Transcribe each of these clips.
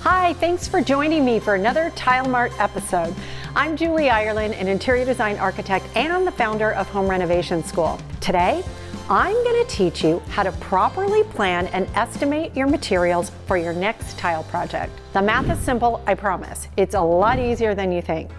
Hi, thanks for joining me for another TileMart episode. I'm Julie Ireland, an interior design architect and the founder of Home Renovation School. Today, I'm going to teach you how to properly plan and estimate your materials for your next tile project. The math is simple, I promise. It's a lot easier than you think.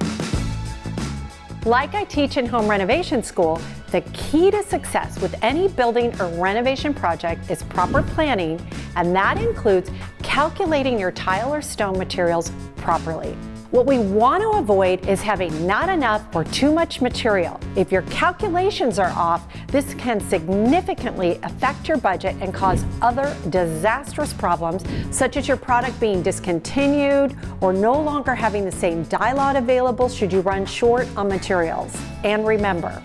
Like I teach in Home Renovation School, the key to success with any building or renovation project is proper planning, and that includes calculating your tile or stone materials properly. What we want to avoid is having not enough or too much material. If your calculations are off, this can significantly affect your budget and cause other disastrous problems, such as your product being discontinued or no longer having the same die lot available should you run short on materials. And remember,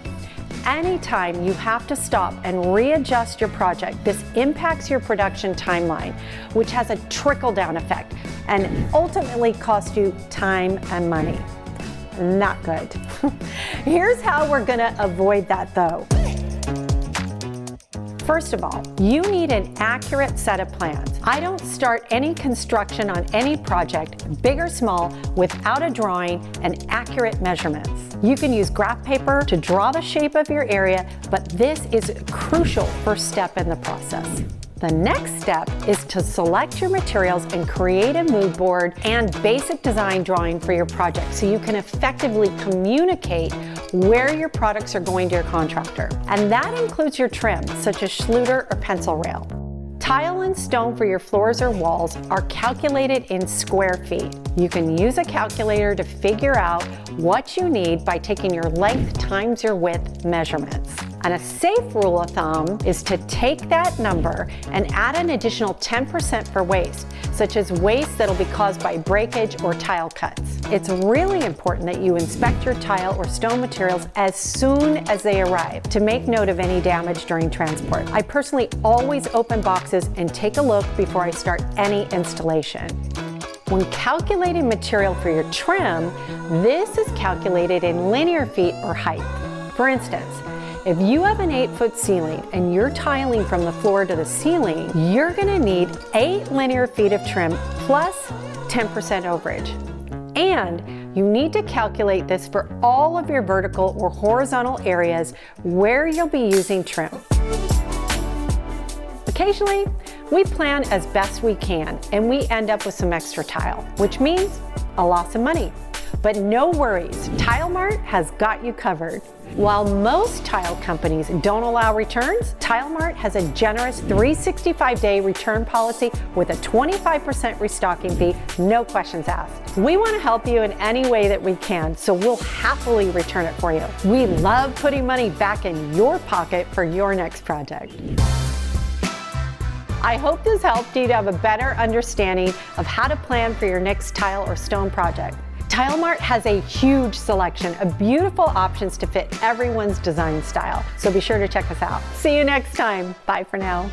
anytime you have to stop and readjust your project, this impacts your production timeline, which has a trickle-down effect and ultimately costs you time and money. Not good. Here's how we're gonna avoid that though. First of all, you need an accurate set of plans. I don't start any construction on any project, big or small, without a drawing and accurate measurements. You can use graph paper to draw the shape of your area, but this is a crucial first step in the process. The next step is to select your materials and create a mood board and basic design drawing for your project so you can effectively communicate where your products are going to your contractor. And that includes your trim, such as Schluter or pencil rail. Tile and stone for your floors or walls are calculated in square feet. You can use a calculator to figure out what you need by taking your length times your width measurements. And a safe rule of thumb is to take that number and add an additional 10% for waste, such as waste that'll be caused by breakage or tile cuts. It's really important that you inspect your tile or stone materials as soon as they arrive to make note of any damage during transport. I personally always open boxes and take a look before I start any installation. When calculating material for your trim, this is calculated in linear feet or height. For instance, if you have an 8-foot ceiling and you're tiling from the floor to the ceiling, you're gonna need 8 linear feet of trim plus 10% overage. And you need to calculate this for all of your vertical or horizontal areas where you'll be using trim. Occasionally, we plan as best we can and we end up with some extra tile, which means a loss of money. But no worries, TileMart has got you covered. While most tile companies don't allow returns, TileMart has a generous 365-day return policy with a 25% restocking fee, no questions asked. We want to help you in any way that we can, so we'll happily return it for you. We love putting money back in your pocket for your next project. I hope this helped you to have a better understanding of how to plan for your next tile or stone project. TileMart has a huge selection of beautiful options to fit everyone's design style, so be sure to check us out. See you next time. Bye for now.